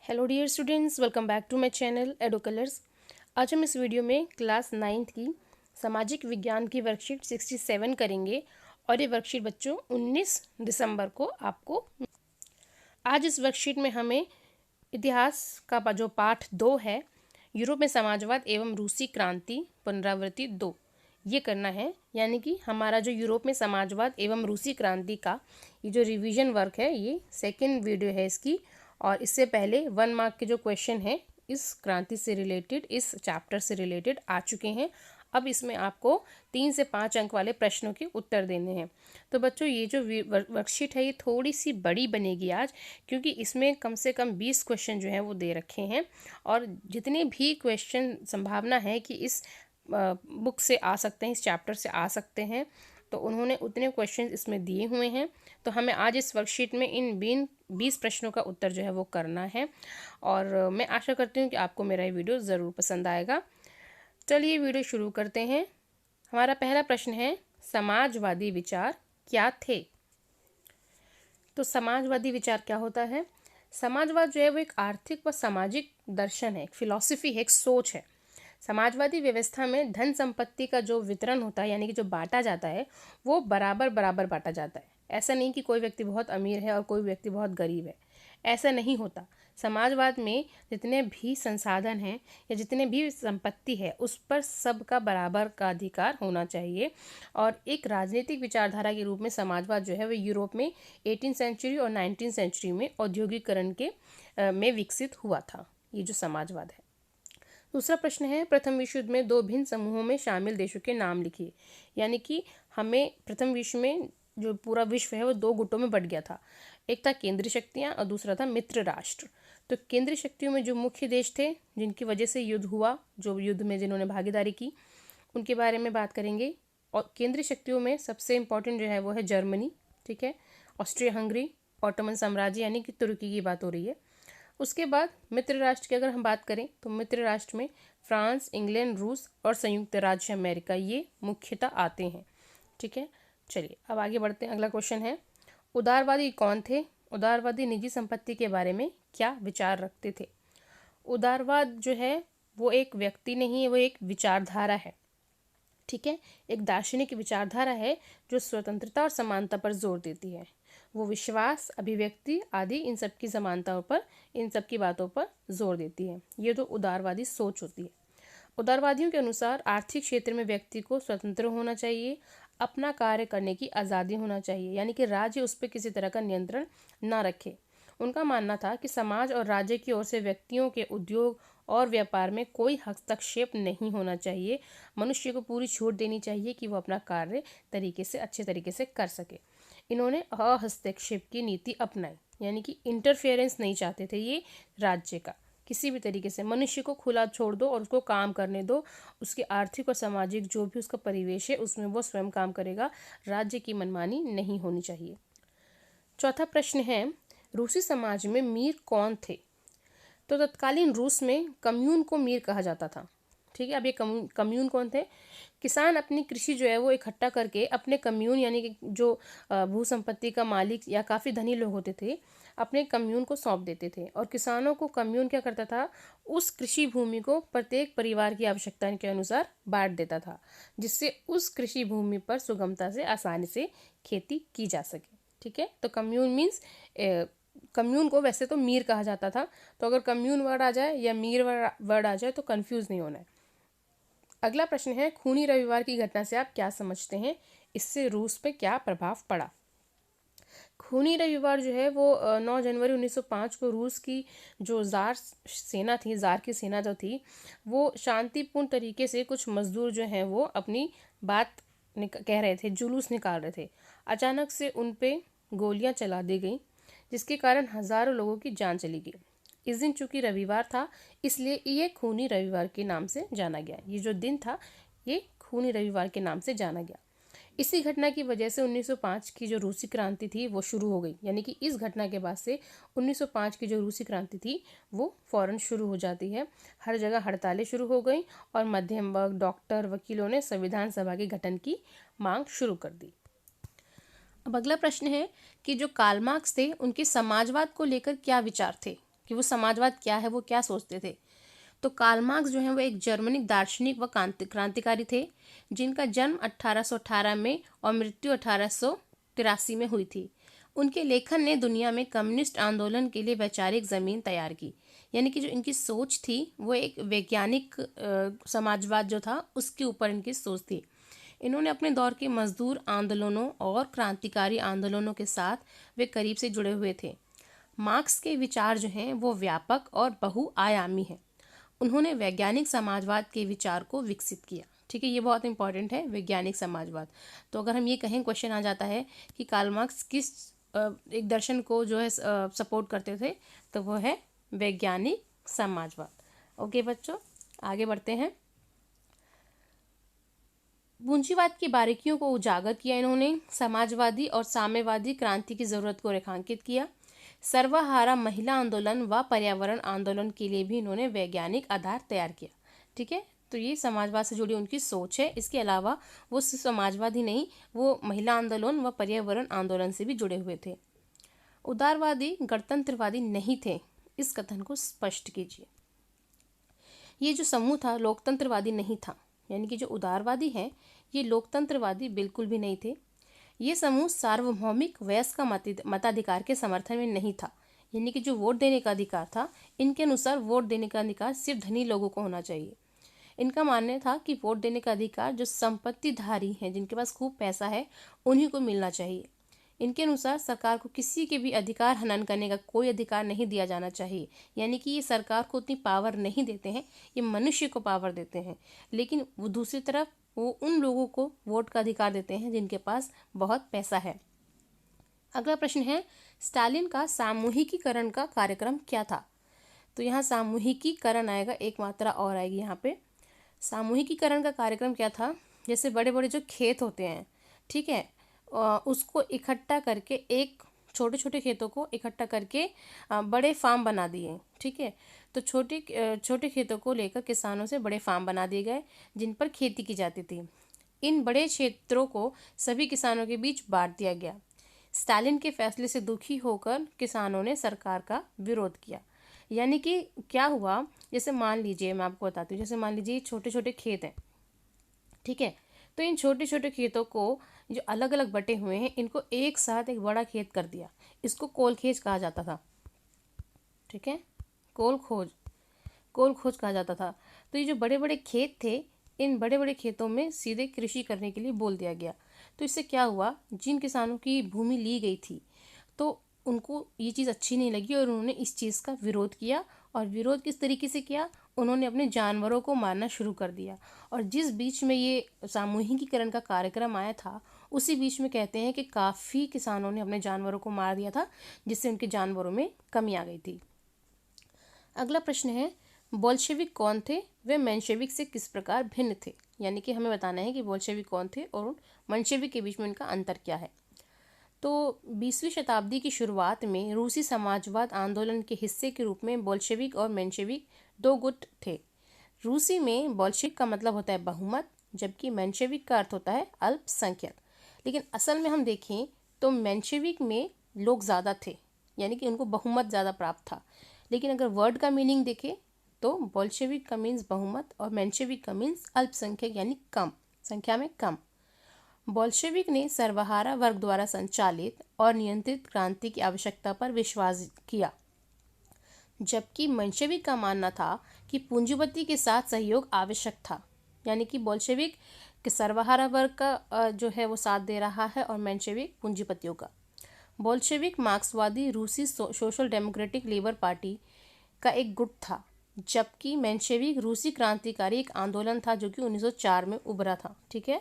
Hello dear students, welcome back to my channel Ado Colours. आज हम इस video में क्लास 9th की सामाजिक विज्ञान की वर्कशीट 67 करेंगे और ये वर्कशीट बच्चों 19 दिसंबर को आपको। आज इस वर्कशीट में हमें इतिहास का जो पाठ 2 है, यूरोप में समाजवाद एवं रूसी क्रांति पुनरावृत्ति 2, ये करना है। यानी कि हमारा जो यूरोप में समाजवाद एवं रूसी क्रांति का ये जो रिवीजन वर्क है, ये सेकेंड वीडियो है इसकी। और इससे पहले 1 मार्क के जो क्वेश्चन है इस क्रांति से रिलेटेड, इस चैप्टर से रिलेटेड आ चुके हैं। अब इसमें आपको 3 से 5 अंक वाले प्रश्नों के उत्तर देने हैं। तो बच्चों, ये जो वर्कशीट है ये थोड़ी सी बड़ी बनेगी आज, क्योंकि इसमें कम से कम 20 क्वेश्चन जो हैं वो दे रखे हैं। और जितने भी क्वेश्चन संभावना है कि इस बुक से आ सकते हैं, इस चैप्टर से आ सकते हैं, तो उन्होंने उतने क्वेश्चन इसमें दिए हुए हैं। तो हमें आज इस वर्कशीट में इन 20 प्रश्नों का उत्तर जो है वो करना है। और मैं आशा करती हूँ कि आपको मेरा ये वीडियो ज़रूर पसंद आएगा। चलिए वीडियो शुरू करते हैं। हमारा पहला प्रश्न है, समाजवादी विचार क्या थे? तो समाजवादी विचार क्या होता है? समाजवाद जो है वो एक आर्थिक व सामाजिक दर्शन है, एक फिलॉसफी है, एक सोच है। समाजवादी व्यवस्था में धन संपत्ति का जो वितरण होता है, यानी कि जो बांटा जाता है, वो बराबर बराबर बांटा जाता है। ऐसा नहीं कि कोई व्यक्ति बहुत अमीर है और कोई व्यक्ति बहुत गरीब है, ऐसा नहीं होता। समाजवाद में जितने भी संसाधन हैं या जितने भी संपत्ति है, उस पर सबका बराबर का अधिकार होना चाहिए। और एक राजनीतिक विचारधारा के रूप में समाजवाद जो है वो यूरोप में 18वीं सेंचुरी और 19वीं सेंचुरी में औद्योगिकरण के में विकसित हुआ था, ये जो समाजवाद है। दूसरा प्रश्न है, प्रथम विश्व युद्ध में 2 भिन्न समूहों में शामिल देशों के नाम लिखिए। यानी कि हमें प्रथम विश्व में जो पूरा विश्व है वो 2 गुटों में बट गया था। एक था केंद्रीय शक्तियाँ और दूसरा था मित्र राष्ट्र। तो केंद्रीय शक्तियों में जो मुख्य देश थे जिनकी वजह से युद्ध हुआ, जो युद्ध में जिन्होंने भागीदारी की, उनके बारे में बात करेंगे। और केंद्रीय शक्तियों में सबसे इम्पोर्टेंट जो है वो है जर्मनी, ठीक है, ऑस्ट्रिया हंगरी, ऑटोमन साम्राज्य यानी कि तुर्की की बात हो रही है। उसके बाद मित्र राष्ट्र की अगर हम बात करें तो मित्र राष्ट्र में फ्रांस, इंग्लैंड, रूस और संयुक्त राज्य अमेरिका ये मुख्यतः आते हैं, ठीक है। चलिए अब आगे बढ़ते हैं। अगला क्वेश्चन है, उदारवादी कौन थे? उदारवादी निजी संपत्ति के बारे में क्या विचार रखते थे? उदारवाद जो है वो एक व्यक्ति नहीं है, वो एक विचारधारा है, ठीक है। एक दार्शनिक विचारधारा है जो स्वतंत्रता और समानता पर जोर देती है। वो विश्वास, अभिव्यक्ति आदि इन सब की समानताओं पर, इन सब की बातों पर जोर देती है। ये तो उदारवादी सोच होती है। उदारवादियों के अनुसार आर्थिक क्षेत्र में व्यक्ति को स्वतंत्र होना चाहिए, अपना कार्य करने की आज़ादी होना चाहिए, यानी कि राज्य उस पर किसी तरह का नियंत्रण ना रखे। उनका मानना था कि समाज और राज्य की ओर से व्यक्तियों के उद्योग और व्यापार में कोई हस्तक्षेप नहीं होना चाहिए। मनुष्य को पूरी छूट देनी चाहिए कि वो अपना कार्य तरीके से, अच्छे तरीके से कर सके। इन्होंने अहस्तक्षेप की नीति अपनाई, यानी कि इंटरफेरेंस नहीं चाहते थे ये राज्य का, किसी भी तरीके से मनुष्य को खुला छोड़ दो और उसको काम करने दो। उसके आर्थिक और सामाजिक जो भी उसका परिवेश है उसमें वो स्वयं काम करेगा, राज्य की मनमानी नहीं होनी चाहिए। चौथा प्रश्न है, रूसी समाज में मीर कौन थे? तो तत्कालीन रूस में कम्यून को मीर कहा जाता था, ठीक है। अब ये कम्यून कौन थे? किसान अपनी कृषि जो है वो इकट्ठा करके अपने कम्यून, यानी कि जो भू संपत्ति का मालिक या काफ़ी धनी लोग होते थे, अपने कम्यून को सौंप देते थे। और किसानों को कम्यून क्या करता था, उस कृषि भूमि को प्रत्येक परिवार की आवश्यकता के अनुसार बांट देता था, जिससे उस कृषि भूमि पर सुगमता से, आसानी से खेती की जा सके, ठीक है। तो कम्यून मीन्स, कम्यून को वैसे तो मीर कहा जाता था, तो अगर कम्यून वर्ड आ जाए या मीर वर्ड आ जाए तो कंफ्यूज नहीं होना है। अगला प्रश्न है, खूनी रविवार की घटना से आप क्या समझते हैं? इससे रूस पे क्या प्रभाव पड़ा? खूनी रविवार जो है वो 9 जनवरी 1905 को रूस की जो जार सेना थी, जार की सेना जो थी, वो शांतिपूर्ण तरीके से कुछ मजदूर जो हैं वो अपनी बात कह रहे थे, जुलूस निकाल रहे थे। अचानक से उन पे गोलियां चला दी गई, जिसके कारण हजारों लोगों की जान चली गई। इस दिन चूंकि रविवार था, इसलिए ये खूनी रविवार के नाम से जाना गया। ये जो दिन था ये खूनी रविवार के नाम से जाना गया। इसी घटना की वजह से 1905 की जो रूसी क्रांति थी वो शुरू हो गई। यानी कि इस घटना के बाद से 1905 की जो रूसी क्रांति थी वो फौरन शुरू हो जाती है। हर जगह हड़तालें शुरू हो गई और मध्यम वर्ग, डॉक्टर, वकीलों ने संविधान सभा के गठन की मांग शुरू कर दी। अब अगला प्रश्न है कि जो कार्ल मार्क्स थे उनके समाजवाद को लेकर क्या विचार थे? कि वो समाजवाद क्या है, वो क्या सोचते थे। तो कार्ल मार्क्स जो है वो एक जर्मनिक दार्शनिक व क्रांतिकारी थे, जिनका जन्म 1818 में और मृत्यु 1883 में हुई थी। उनके लेखन ने दुनिया में कम्युनिस्ट आंदोलन के लिए वैचारिक जमीन तैयार की। यानी कि जो इनकी सोच थी वो एक वैज्ञानिक समाजवाद जो था उसके ऊपर इनकी सोच थी। इन्होंने अपने दौर के मजदूर आंदोलनों और क्रांतिकारी आंदोलनों के साथ वे करीब से जुड़े हुए थे। मार्क्स के विचार जो हैं वो व्यापक और बहुआयामी हैं। उन्होंने वैज्ञानिक समाजवाद के विचार को विकसित किया। ठीक है, ये बहुत इंपॉर्टेंट है, वैज्ञानिक समाजवाद। तो अगर हम ये कहें, क्वेश्चन आ जाता है कि कार्ल मार्क्स किस एक दर्शन को जो है सपोर्ट करते थे, तो वो है वैज्ञानिक समाजवाद। ओके बच्चों, आगे बढ़ते हैं। पूंजीवाद की बारीकियों को उजागर किया इन्होंने। समाजवादी और साम्यवादी क्रांति की जरूरत को रेखांकित किया। सर्वहारा महिला आंदोलन व पर्यावरण आंदोलन के लिए भी इन्होंने वैज्ञानिक आधार तैयार किया। ठीक है, तो ये समाजवाद से जुड़ी उनकी सोच है। इसके अलावा वो सिर्फ समाजवाद ही नहीं, वो महिला आंदोलन व पर्यावरण आंदोलन से भी जुड़े हुए थे। उदारवादी गणतंत्रवादी नहीं थे, इस कथन को स्पष्ट कीजिए। ये जो समूह था लोकतंत्रवादी नहीं था, यानी कि जो उदारवादी हैं ये लोकतंत्रवादी बिल्कुल भी नहीं थे। ये समूह सार्वभौमिक वयस्क मताधिकार के समर्थन में नहीं था, यानी कि जो वोट देने का अधिकार था, इनके अनुसार वोट देने का अधिकार सिर्फ धनी लोगों को होना चाहिए। इनका मानना था कि वोट देने का अधिकार जो संपत्तिधारी हैं, जिनके पास खूब पैसा है, उन्हीं को मिलना चाहिए। इनके अनुसार सरकार को किसी के भी अधिकार हनन करने का कोई अधिकार नहीं दिया जाना चाहिए। यानी कि ये सरकार को उतनी पावर नहीं देते हैं, ये मनुष्य को पावर देते हैं। लेकिन वो दूसरी तरफ वो उन लोगों को वोट का अधिकार देते हैं जिनके पास बहुत पैसा है। अगला प्रश्न है, स्टालिन का सामूहिकीकरण का कार्यक्रम क्या था? तो यहाँ सामूहिकीकरण आएगा, एक मात्रा और आएगी यहाँ पे। सामूहिकीकरण का कार्यक्रम क्या था? जैसे बड़े बड़े जो खेत होते हैं, ठीक है, उसको इकट्ठा करके, एक छोटे छोटे खेतों को इकट्ठा करके बड़े फार्म बना दिए। ठीक है, तो छोटे खेतों को लेकर किसानों से बड़े फार्म बना दिए गए जिन पर खेती की जाती थी। इन बड़े क्षेत्रों को सभी किसानों के बीच बांट दिया गया। स्टालिन के फैसले से दुखी होकर किसानों ने सरकार का विरोध किया। यानी कि क्या हुआ, जैसे मान लीजिए, मैं आपको बताती हूँ, जैसे मान लीजिए छोटे छोटे खेत हैं, ठीक है, तो इन छोटे छोटे खेतों को जो अलग अलग बटे हुए हैं, इनको एक साथ एक बड़ा खेत कर दिया। इसको कोलखेज कहा जाता था। ठीक है, कोल खोज कहा जाता था। तो ये जो बड़े बड़े खेत थे, इन बड़े बड़े खेतों में सीधे कृषि करने के लिए बोल दिया गया। तो इससे क्या हुआ, जिन किसानों की भूमि ली गई थी, तो उनको ये चीज़ अच्छी नहीं लगी और उन्होंने इस चीज़ का विरोध किया। और विरोध किस तरीके से किया, उन्होंने अपने जानवरों को मारना शुरू कर दिया। और जिस बीच में ये सामूहिकीकरण का कार्यक्रम आया था, उसी बीच में कहते हैं कि काफ़ी किसानों ने अपने जानवरों को मार दिया था, जिससे उनके जानवरों में कमी आ गई थी। अगला प्रश्न है, बोल्शेविक कौन थे, वे मेंशेविक से किस प्रकार भिन्न थे? यानी कि हमें बताना है कि बोल्शेविक कौन थे और मेंशेविक के बीच में उनका अंतर क्या है। तो 20वीं शताब्दी की शुरुआत में रूसी समाजवाद आंदोलन के हिस्से के रूप में बोल्शेविक और मेंशेविक दो गुट थे। रूसी में बोल्शेविक का मतलब होता है बहुमत, जबकि मेंशेविक का अर्थ होता है अल्पसंख्यक। लेकिन असल में हम देखें तो मेंशेविक में लोग ज़्यादा थे, यानी कि उनको बहुमत ज़्यादा प्राप्त था। लेकिन अगर वर्ड का मीनिंग देखें तो बोल्शेविक का मीन्स बहुमत और मेंशेविक का मीन्स अल्पसंख्यक, यानी कम संख्या में कम। बोल्शेविक ने सर्वहारा वर्ग द्वारा संचालित और नियंत्रित क्रांति की आवश्यकता पर विश्वास किया, जबकि मेंशेविक का मानना था कि पूंजीपति के साथ सहयोग आवश्यक था। यानी कि बोल्शेविक के सर्वहारा वर्ग का जो है वो साथ दे रहा है और मेंशेविक पूंजीपतियों का। बोल्शेविक मार्क्सवादी रूसी सोशल डेमोक्रेटिक लेबर पार्टी का एक गुट था, जबकि मेंशेविक रूसी क्रांतिकारी एक आंदोलन था जो कि 1904 में उभरा था। ठीक है,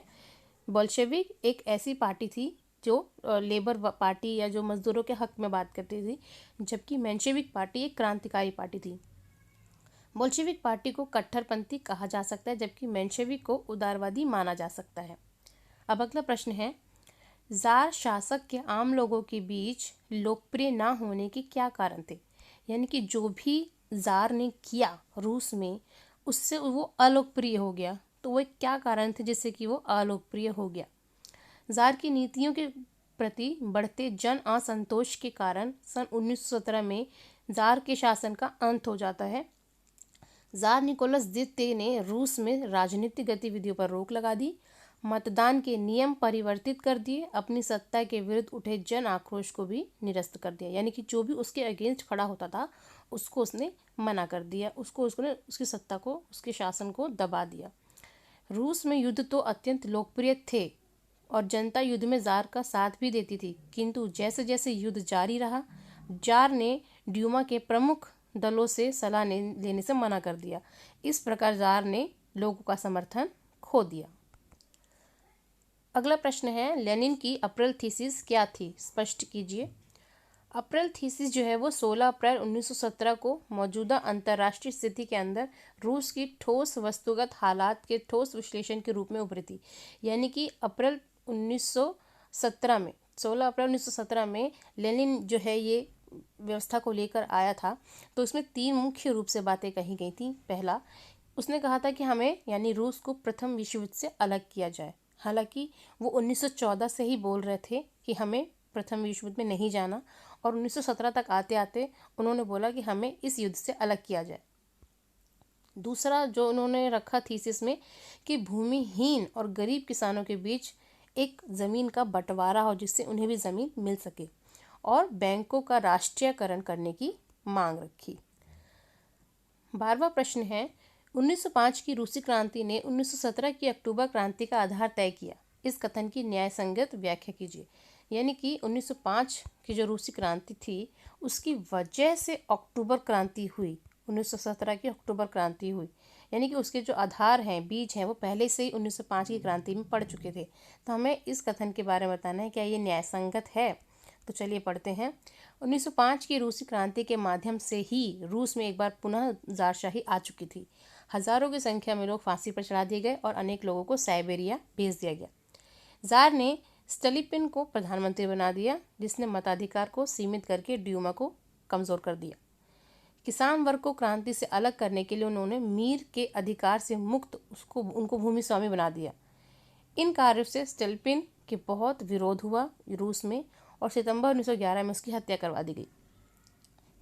बोल्शेविक एक ऐसी पार्टी थी जो लेबर पार्टी या जो मजदूरों के हक में बात करती थी, जबकि मेंशेविक पार्टी एक क्रांतिकारी पार्टी थी। बोल्शेविक पार्टी को कट्टरपंथी कहा जा सकता है, जबकि मेंशेविक को उदारवादी माना जा सकता है। अब अगला प्रश्न है, जार शासक के आम लोगों के बीच लोकप्रिय ना होने के क्या कारण थे? यानी कि जो भी जार ने किया रूस में, उससे वो अलोकप्रिय हो गया। तो वो क्या कारण थे जिससे कि वो अलोकप्रिय हो गया? जार की नीतियों के प्रति बढ़ते जन असंतोष के कारण सन 1917 में जार के शासन का अंत हो जाता है। जार निकोलस द्वितीय ने रूस में राजनीतिक गतिविधियों पर रोक लगा दी, मतदान के नियम परिवर्तित कर दिए, अपनी सत्ता के विरुद्ध उठे जन आक्रोश को भी निरस्त कर दिया। यानी कि जो भी उसके अगेंस्ट खड़ा होता था उसको उसने मना कर दिया, उसने उसकी सत्ता को, उसके शासन को दबा दिया। रूस में युद्ध तो अत्यंत लोकप्रिय थे और जनता युद्ध में जार का साथ भी देती थी, किंतु जैसे जैसे युद्ध जारी रहा, जार ने ड्यूमा के प्रमुख दलों से सलाह लेने से मना कर दिया। इस प्रकार जार ने लोगों का समर्थन खो दिया। अगला प्रश्न है, लेनिन की अप्रैल थीसिस क्या थी, स्पष्ट कीजिए। अप्रैल थीसिस जो है वो 16 अप्रैल 1917 को मौजूदा अंतर्राष्ट्रीय स्थिति के अंदर रूस की ठोस वस्तुगत हालात के ठोस विश्लेषण के रूप में उभरी थी। यानी कि अप्रैल 1917 में 16 अप्रैल 1917 में लेनिन जो है ये व्यवस्था को लेकर आया था। तो इसमें 3 मुख्य रूप से बातें कही गई थी। पहला, उसने कहा था कि हमें यानी रूस को प्रथम विश्व युद्ध से अलग किया जाए। हालांकि वो 1914 से ही बोल रहे थे कि हमें प्रथम विश्व युद्ध में नहीं जाना, और 1917 तक आते आते उन्होंने बोला कि हमें इस युद्ध से अलग किया जाए। दूसरा जो उन्होंने रखा थीसिस में कि भूमिहीन और गरीब किसानों के बीच एक ज़मीन का बंटवारा हो जिससे उन्हें भी ज़मीन मिल सके, और बैंकों का राष्ट्रीयकरण करने की मांग रखी। 12वां प्रश्न है, 1905 की रूसी क्रांति ने 1917 की अक्टूबर क्रांति का आधार तय किया। इस कथन की न्याय संगत व्याख्या कीजिए। यानी कि 1905 की जो रूसी क्रांति थी उसकी वजह से अक्टूबर क्रांति हुई, 1917 की अक्टूबर क्रांति हुई। यानी कि उसके जो आधार हैं, बीज हैं, वो पहले से ही 1905 की क्रांति में पड़ चुके थे। तो हमें इस कथन के बारे में बताना है, क्या ये न्याय संगत है। तो चलिए पढ़ते हैं। 1905 की रूसी क्रांति के माध्यम से ही रूस में एक बार पुनः ज़ारशाही आ चुकी थी। हजारों की संख्या में लोग फांसी पर चढ़ा दिए गए और अनेक लोगों को साइबेरिया भेज दिया गया। ज़ार ने स्टेलिपिन को प्रधानमंत्री बना दिया, जिसने मताधिकार को सीमित करके ड्यूमा को कमज़ोर कर दिया। किसान वर्ग को क्रांति से अलग करने के लिए उन्होंने मीर के अधिकार से मुक्त उनको भूमि स्वामी बना दिया। इन कार्यों से स्टेलिपिन के बहुत विरोध हुआ रूस में, और सितंबर 1911 में उसकी हत्या करवा दी गई।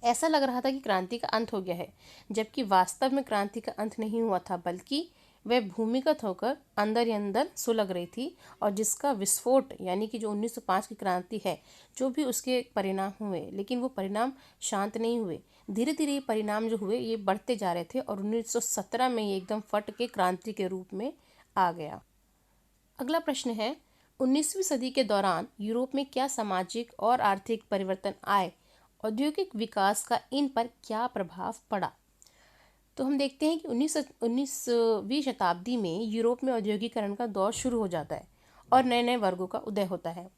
ऐसा लग रहा था कि क्रांति का अंत हो गया है, जबकि वास्तव में क्रांति का अंत नहीं हुआ था, बल्कि वह भूमिगत होकर अंदर ही अंदर सुलग रही थी, और जिसका विस्फोट यानी कि जो 1905 की क्रांति है, जो भी उसके परिणाम हुए, लेकिन वो परिणाम शांत नहीं हुए। धीरे धीरे ये परिणाम जो हुए ये बढ़ते जा रहे थे, और 1917 में ये एकदम फट के क्रांति के रूप में आ गया। अगला प्रश्न है, 19वीं सदी के दौरान यूरोप में क्या सामाजिक और आर्थिक परिवर्तन आए, औद्योगिक विकास का इन पर क्या प्रभाव पड़ा। तो हम देखते हैं कि 19वीं शताब्दी में यूरोप में औद्योगिकरण का दौर शुरू हो जाता है और नए नए वर्गों का उदय होता है।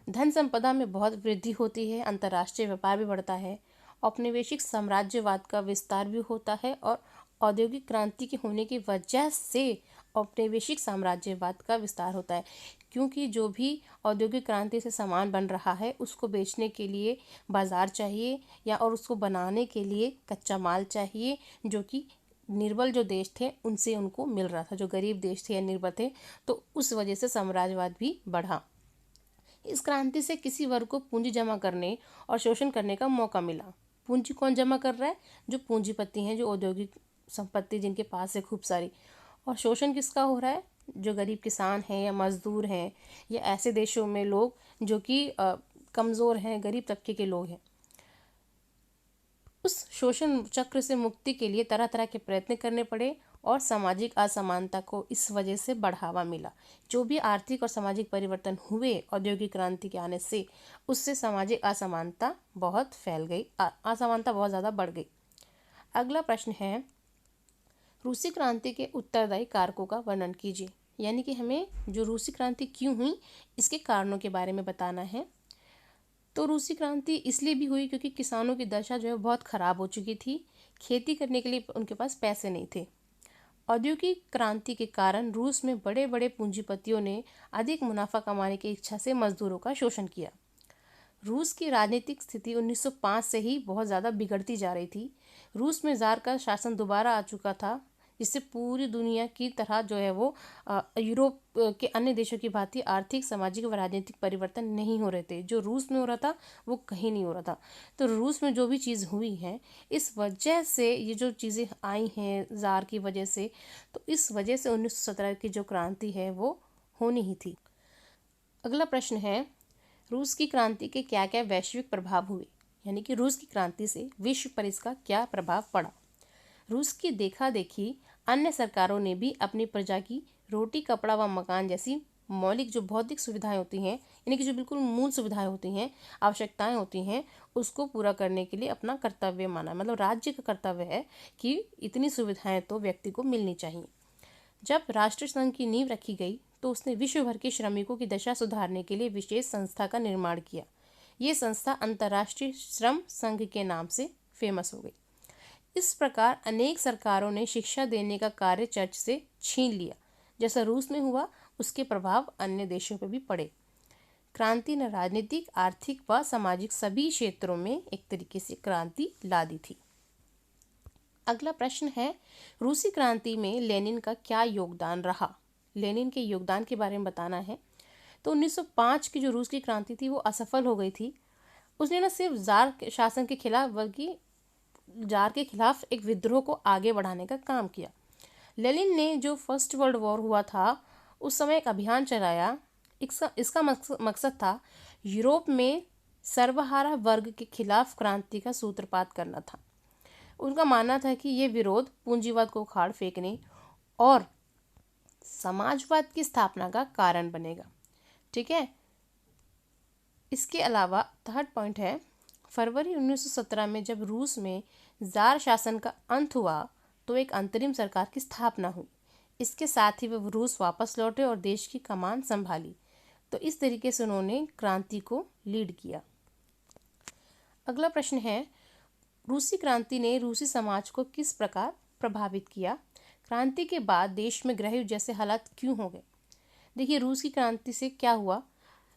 धन संपदा में बहुत वृद्धि होती है, अंतर्राष्ट्रीय व्यापार भी बढ़ता है, औपनिवेशिक साम्राज्यवाद का विस्तार भी होता है, और औद्योगिक क्रांति के होने की वजह से औपनिवेशिक साम्राज्यवाद का विस्तार होता है, क्योंकि जो भी औद्योगिक क्रांति से सामान बन रहा है उसको बेचने के लिए बाजार चाहिए, या और उसको बनाने के लिए कच्चा माल चाहिए, जो कि निर्बल जो देश थे उनसे उनको मिल रहा था, जो गरीब देश थे या निर्बल थे, तो उस वजह से साम्राज्यवाद भी बढ़ा। इस क्रांति से किसी वर्ग को पूंजी जमा करने और शोषण करने का मौका मिला। पूंजी कौन जमा कर रहा है? जो पूंजीपति हैं, जो औद्योगिक संपत्ति जिनके पास है खूब सारी। और शोषण किसका हो रहा है? जो गरीब किसान हैं या मजदूर हैं, या ऐसे देशों में लोग जो कि कमज़ोर हैं, गरीब तबके के लोग हैं। उस शोषण चक्र से मुक्ति के लिए तरह तरह के प्रयत्न करने पड़े, और सामाजिक असमानता को इस वजह से बढ़ावा मिला। जो भी आर्थिक और सामाजिक परिवर्तन हुए औद्योगिक क्रांति के आने से, उससे सामाजिक असमानता बहुत फैल गई, असमानता बहुत ज़्यादा बढ़ गई। अगला प्रश्न है, रूसी क्रांति के उत्तरदायी कारकों का वर्णन कीजिए। यानी कि हमें जो रूसी क्रांति क्यों हुई इसके कारणों के बारे में बताना है। तो रूसी क्रांति इसलिए भी हुई क्योंकि किसानों की दशा जो है बहुत ख़राब हो चुकी थी, खेती करने के लिए उनके पास पैसे नहीं थे। औद्योगिक क्रांति के कारण रूस में बड़े बड़े पूंजीपतियों ने अधिक मुनाफा कमाने की इच्छा से मजदूरों का शोषण किया। रूस की राजनीतिक स्थिति 1905 से ही बहुत ज़्यादा बिगड़ती जा रही थी। रूस में ज़ार का शासन दोबारा आ चुका था, जिससे पूरी दुनिया की तरह जो है वो यूरोप के अन्य देशों की भांति आर्थिक, सामाजिक व राजनीतिक परिवर्तन नहीं हो रहे थे। जो रूस में हो रहा था वो कहीं नहीं हो रहा था। तो रूस में जो भी चीज़ हुई है, इस वजह से ये जो चीज़ें आई हैं ज़ार की वजह से, तो इस वजह से 1917 की जो क्रांति है वो होनी ही थी। अगला प्रश्न है, रूस की क्रांति के क्या क्या वैश्विक प्रभाव हुए, यानी कि रूस की क्रांति से विश्व पर इसका क्या प्रभाव पड़ा। रूस की देखा देखी अन्य सरकारों ने भी अपनी प्रजा की रोटी, कपड़ा व मकान जैसी मौलिक जो भौतिक सुविधाएं होती हैं, यानी कि जो बिल्कुल मूल सुविधाएं होती हैं, आवश्यकताएं होती हैं, उसको पूरा करने के लिए अपना कर्तव्य माना। मतलब राज्य का कर्तव्य है कि इतनी सुविधाएं तो व्यक्ति को मिलनी चाहिए। जब राष्ट्र संघ की नींव रखी गई तो उसने विश्व भर के श्रमिकों की दशा सुधारने के लिए विशेष संस्था का निर्माण किया। ये संस्था अंतर्राष्ट्रीय श्रम संघ के नाम से फेमस हो गई। इस प्रकार अनेक सरकारों ने शिक्षा देने का कार्य चर्च से छीन लिया। जैसा रूस में हुआ, उसके प्रभाव अन्य देशों पर भी पड़े। क्रांति ने राजनीतिक, आर्थिक व सामाजिक सभी क्षेत्रों में एक तरीके से क्रांति ला दी थी। अगला प्रश्न है, रूसी क्रांति में लेनिन का क्या योगदान रहा। लेनिन के योगदान के बारे में बताना है। तो 1905 की जो रूस की क्रांति थी वो असफल हो गई थी। उसने न सिर्फ जार शासन के खिलाफ बल्कि जार के खिलाफ एक विद्रोह को आगे बढ़ाने का काम किया। लेनिन ने जो फर्स्ट वर्ल्ड वॉर हुआ था उस समय एक अभियान चलाया। इसका मकसद था यूरोप में सर्वहारा वर्ग के खिलाफ क्रांति का सूत्रपात करना था। उनका मानना था कि ये विरोध पूंजीवाद को उखाड़ फेंकने और समाजवाद की स्थापना का कारण बनेगा। ठीक है। इसके अलावा थर्ड पॉइंट है, फरवरी 1917 में जब रूस में जार शासन का अंत हुआ तो एक अंतरिम सरकार की स्थापना हुई। इसके साथ ही वे रूस वापस लौटे और देश की कमान संभाली। तो इस तरीके से उन्होंने क्रांति को लीड किया। अगला प्रश्न है, रूसी क्रांति ने रूसी समाज को किस प्रकार प्रभावित किया। क्रांति के बाद देश में गृहयुद्ध जैसे हालात क्यों हो गए। देखिए, रूस की क्रांति से क्या हुआ,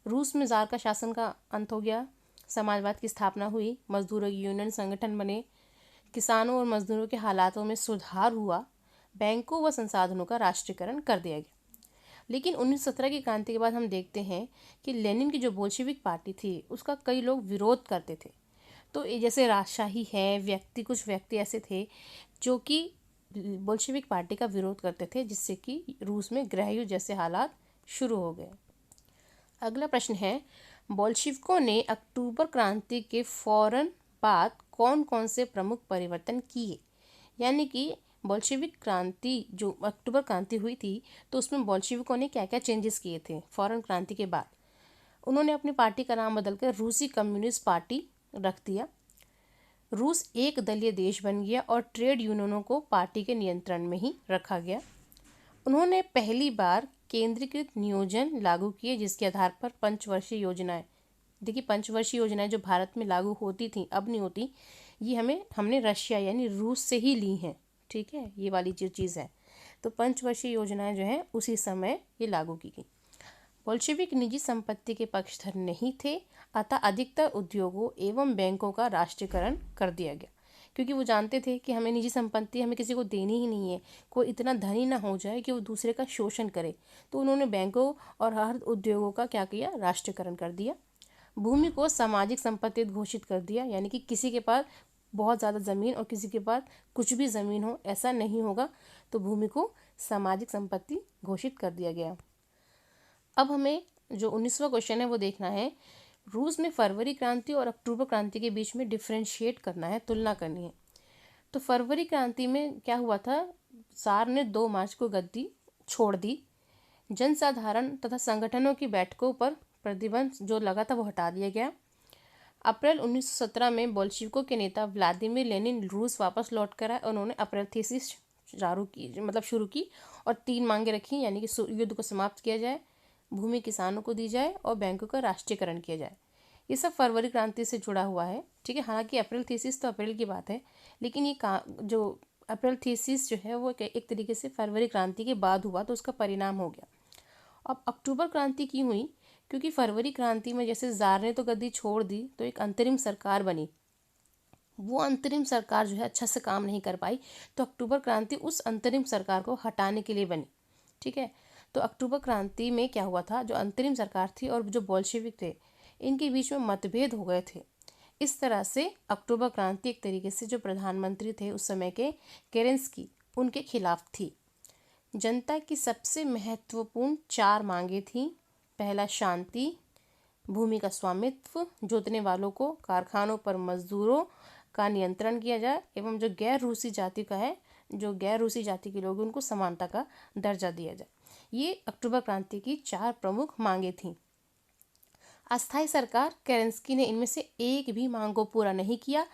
रूस में जार का शासन का अंत हो गया, समाजवाद की स्थापना हुई, मजदूरों की यूनियन संगठन बने, किसानों और मजदूरों के हालातों में सुधार हुआ, बैंकों व संसाधनों का राष्ट्रीयकरण कर दिया गया। लेकिन 1917 की क्रांति के बाद हम देखते हैं कि लेनिन की जो बोल्शेविक पार्टी थी उसका कई लोग विरोध करते थे। तो जैसे राजशाही है, कुछ व्यक्ति ऐसे थे जो कि बोल्शेविक पार्टी का विरोध करते थे, जिससे कि रूस में गृहयुद्ध जैसे हालात शुरू हो गए। अगला प्रश्न है, बोल्शेविकों ने अक्टूबर क्रांति के फौरन बाद कौन कौन से प्रमुख परिवर्तन किए। यानी कि बोल्शेविक क्रांति जो अक्टूबर क्रांति हुई थी तो उसमें बोल्शेविकों ने क्या क्या चेंजेस किए थे फौरन क्रांति के बाद। उन्होंने अपनी पार्टी का नाम बदलकर रूसी कम्युनिस्ट पार्टी रख दिया। रूस एक दलीय देश बन गया और ट्रेड यूनियनों को पार्टी के नियंत्रण में ही रखा गया। उन्होंने पहली बार केंद्रीकृत नियोजन लागू किए, जिसके आधार पर पंचवर्षीय योजनाएं, देखिए पंचवर्षीय योजनाएं जो भारत में लागू होती थी अब नहीं होती, ये हमने रशिया यानी रूस से ही ली हैं। ठीक है, ये वाली जो चीज़ है, तो पंचवर्षीय योजनाएं जो हैं उसी समय ये लागू की गई। बोल्शेविक निजी संपत्ति के पक्षधर नहीं थे, अतः अधिकतर उद्योगों एवं बैंकों का राष्ट्रीयकरण कर दिया गया, क्योंकि वो जानते थे कि हमें निजी संपत्ति हमें किसी को देनी ही नहीं है, कोई इतना धनी ना हो जाए कि वो दूसरे का शोषण करे। तो उन्होंने बैंकों और हर उद्योगों का क्या किया, राष्ट्रीयकरण कर दिया। भूमि को सामाजिक संपत्ति घोषित कर दिया, यानी कि किसी के पास बहुत ज़्यादा ज़मीन और किसी के पास कुछ भी ज़मीन हो ऐसा नहीं होगा, तो भूमि को सामाजिक संपत्ति घोषित कर दिया गया। अब हमें जो 19वां क्वेश्चन है वो देखना है, रूस में फरवरी क्रांति और अक्टूबर क्रांति के बीच में डिफ्रेंशिएट करना है, तुलना करनी है। तो फरवरी क्रांति में क्या हुआ था, ज़ार ने 2 मार्च को गद्दी छोड़ दी। जनसाधारण तथा संगठनों की बैठकों पर प्रतिबंध जो लगा था वो हटा दिया गया। अप्रैल 1917 में बोल्शेविकों के नेता व्लादिमीर लेनिन रूस वापस लौट कर आए। उन्होंने अप्रैल थीसिस शुरू की और 3 मांगे रखी, यानी कि युद्ध को समाप्त किया जाए, भूमि किसानों को दी जाए और बैंकों का राष्ट्रीयकरण किया जाए। ये सब फरवरी क्रांति से जुड़ा हुआ है। ठीक है, हालांकि अप्रैल थीसिस तो अप्रैल की बात है, लेकिन ये जो अप्रैल थीसिस जो है वो एक तरीके से फरवरी क्रांति के बाद हुआ, तो उसका परिणाम हो गया। अब अक्टूबर क्रांति क्यों हुई, क्योंकि फरवरी क्रांति में जैसे ज़ार ने तो गद्दी छोड़ दी तो एक अंतरिम सरकार बनी, वो अंतरिम सरकार जो है अच्छा से काम नहीं कर पाई, तो अक्टूबर क्रांति उस अंतरिम सरकार को हटाने के लिए बनी। ठीक है, तो अक्टूबर क्रांति में क्या हुआ था, जो अंतरिम सरकार थी और जो बोल्शेविक थे, इनके बीच में मतभेद हो गए थे। इस तरह से अक्टूबर क्रांति एक तरीके से जो प्रधानमंत्री थे उस समय के, केरेंस्की, उनके खिलाफ थी। जनता की सबसे महत्वपूर्ण 4 मांगे थीं। पहला, शांति, भूमि का स्वामित्व, जोतने वालों को, कारखानों पर मजदूरों का नियंत्रण किया जाए, एवं जो गैर रूसी जाति का है, जो गैर रूसी जाति के लोग, उनको समानता का दर्जा दिया जाए। ये अक्टूबर क्रांति की 4 प्रमुख मांगे थीं। अस्थायी सरकार केरेंस्की ने इनमें से एक भी मांग को पूरा नहीं किया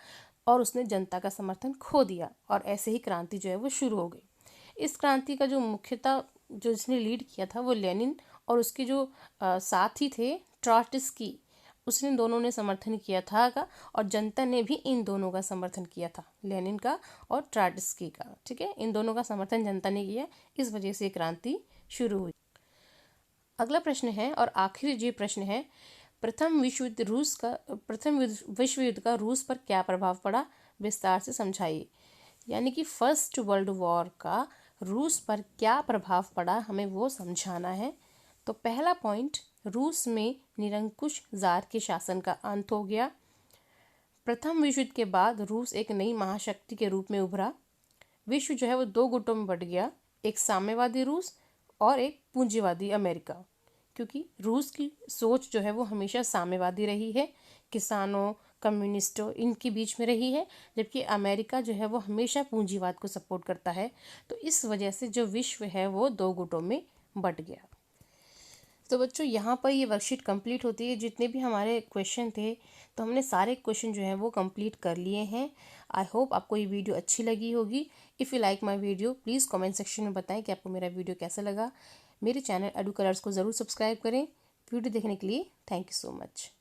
और उसने जनता का समर्थन खो दिया, और ऐसे ही क्रांति जो है वो शुरू हो गई। इस क्रांति का जो मुख्यतः जो इसने लीड किया था वो लेनिन, और उसके जो साथी थे ट्रॉट्स्की, उसने दोनों ने समर्थन किया था का, और जनता ने भी इन दोनों का समर्थन किया था, लेनिन का और ट्रॉट्स्की का। ठीक है, इन दोनों का समर्थन जनता ने किया, इस वजह से क्रांति शुरू हुई। अगला प्रश्न है और आखिरी जो प्रश्न है, प्रथम विश्व युद्ध का रूस पर क्या प्रभाव पड़ा, विस्तार से समझाइए। यानी कि फर्स्ट वर्ल्ड वॉर का रूस पर क्या प्रभाव पड़ा, हमें वो समझाना है। तो पहला पॉइंट, रूस में निरंकुश जार के शासन का अंत हो गया। प्रथम विश्व युद्ध के बाद रूस एक नई महाशक्ति के रूप में उभरा। विश्व जो है वो 2 गुटों में बट गया, एक साम्यवादी रूस और एक पूंजीवादी अमेरिका। क्योंकि रूस की सोच जो है वो हमेशा साम्यवादी रही है, किसानों, कम्युनिस्टों, इनके बीच में रही है, जबकि अमेरिका जो है वो हमेशा पूंजीवाद को सपोर्ट करता है। तो इस वजह से जो विश्व है वो 2 गुटों में बट गया। तो बच्चों, यहाँ पर ये वर्कशीट कंप्लीट होती है। जितने भी हमारे क्वेश्चन थे, तो हमने सारे क्वेश्चन जो हैं वो कंप्लीट कर लिए हैं। आई होप आपको ये वीडियो अच्छी लगी होगी। If you like my video, please comment section में बताएं कि आपको मेरा वीडियो कैसा लगा। मेरे चैनल एडू कलर्स को ज़रूर सब्सक्राइब करें। वीडियो देखने के लिए थैंक यू सो मच।